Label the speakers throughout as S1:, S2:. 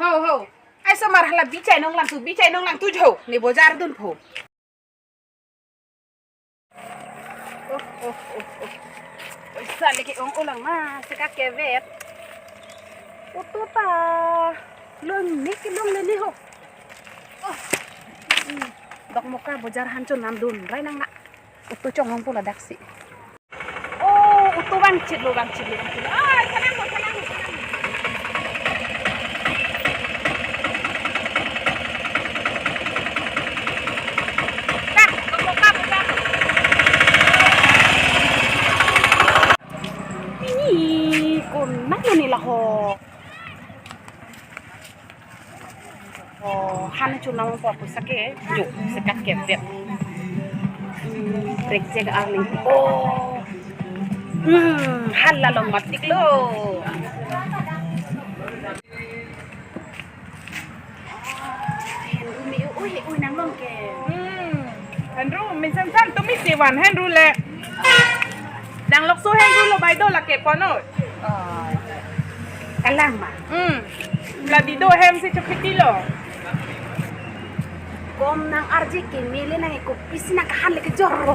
S1: Ho. Ai sama hala bichai nong lang tu jo. Ni bojar dun pho. Oh. Sa lagi ong ulang ma seka kevet. Oto ta. Lung ni ki lung le ho. Dok moka bojar hancur nam dun. Rai nang na. Oto chong hong pula daksi. Oh, oto bang chit lo. Ai, kanang mo. Nila ho hana chu nang po pusake juk sekat kebet break check arling halla long matik lo Henry mi ui nang long ke
S2: Henry mi san tu mi siwan Henry le dang lok su Henry lo bai do la ke pono
S1: kalang ma
S2: la di do hem si chapiti lo
S1: kom nang arji ke mele nang ko pisna kahan le ke jorro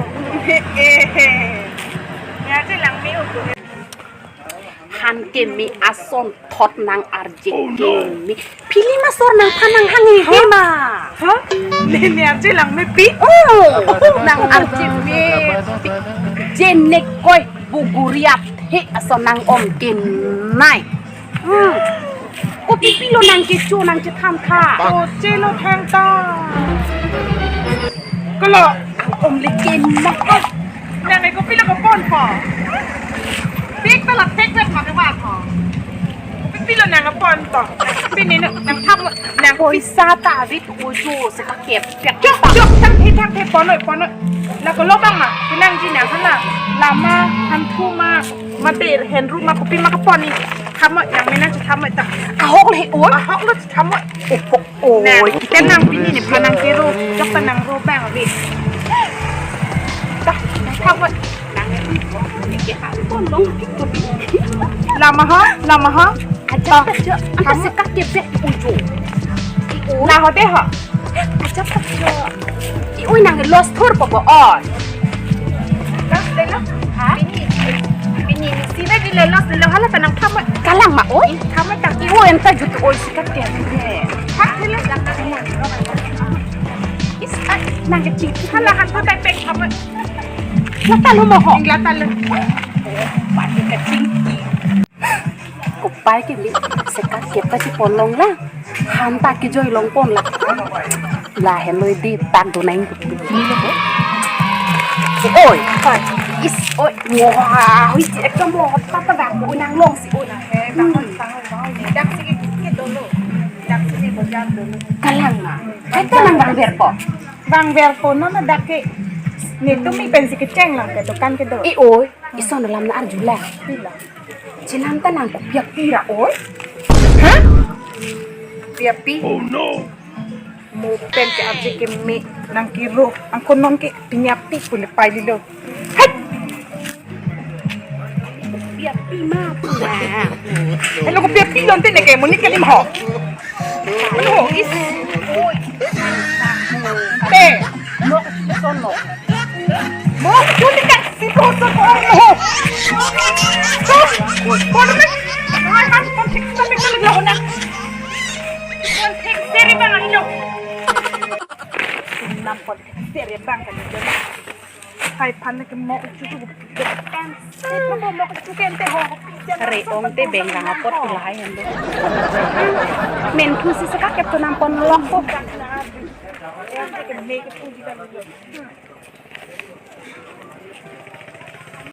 S2: ya je lang mi u
S1: han ke mi ason thot nang arji ke mi pili ma sor nang phanang hangi hema
S2: ha ne je lang mi pi
S1: nang arji mi jenne koy buguriat he ason nang om kin nai pilo nang ke chu nang che tham kha
S2: je lo thang ta ko lo
S1: om le kin ma ko
S2: nang ko pi la ko pon pho pik ta la tek vet ma ke wa pho pi lo nang ko pon to pi ni nang thap nang
S1: โอยซาตาวิทโอจูสกะเก็บเปียก
S2: jok thang the pon no la ko lo bang ma ki nang ji nang khala lama han thu maเตะเห็นรูปมาปุ๊บมาก็ปอนนี่ทำอ่ะยังไม่น่าจะทำอ่ะแต่
S1: อะฮอกเลยโอ้ย
S2: ฮอกแล้วจะทำอ่ะ
S1: โอ้ย
S2: แกนางปีนี่เนี่ยพนังเกรูยกตะนางรูแป้งอ่ะพี่จ้ะทำอ่ะนางเนี่ยเกี่ยหาต้นลงลามาฮะ
S1: อาจารย์เจออันสกะเก็บเปียกโอจู
S2: ลาเขาเตะเหรอ
S1: อาจารย์เจออีอุ้ยนางลอสทอร์ปะอ่อน
S2: ก็เลยนะปีนี้ซีได้ดีเลยลอสเลยฮะแล้วแต่นางทำอ่ะ
S1: กะลังมาโอ้ย
S2: ทำอ่ะแต่
S1: อีอุ้ยอันตะจุดโอ้ยสกะเก็บเนี่ย
S2: พักที่เล่นนางนางจะจีบถ้าละหันเขาได้เป็นทำอ่ะ
S1: แล้วตาลุมาหอ
S2: ยิงละตันเลยปาดกระชิง
S1: กบไปกินดิสกัดเก็บก็จะปนลงละหันตากิจอยลงปนละลาเห็นเลยดีตันตัวไหนกุบนี่เลยโอ้ยอิสโอ้ยว้าวอิสเอ็กซ์มอตตาดังบุนางลงสิโอ้ย
S2: ดังเลยดังสิกินโดโลดังสิบจานโดโล
S1: กำลังอ่ะไอ้กำลังบางเบียร์ปอบ
S2: างเวลโฟนนั่นดักเกนี่ต้องมีเป็นสิกแจ้งหลังแต่ตัวกันกันโด
S1: อีโอ้ยอีสอนลำน่าจุแลจินันตานางกุบยักปีระโอ้ยฮะเปียปี
S2: มูเป็นจะอับจิกมีนังกิโลอังคนน้องกิปิญญาปีปุลไปลิโลเฮ้ย
S1: เปียปีมากนะ
S2: ไอ้ลูกเปียปีลอนเต้นในเกมมันนี่แกลิมหอกมันหอกอีสโอ้ยเต้โลกโซนโลโมคุณนี่กันสิโคตรโอ้โหคนนั้นมันคนที่ต้องมีคนเดียวนะคนที่เสรีบ้างอะไรลูกน้ำคนที่เสรีบ้างกันเยอะไทยพันธุ์นี่ก็โมจุจุกันเสร็จแล้วโมก็จุกันเตะหอก
S1: เรองเตเบงหลังปดหลายเห็นด้วยเมนคือสิสกัดเก็บตัวนำปนลองปก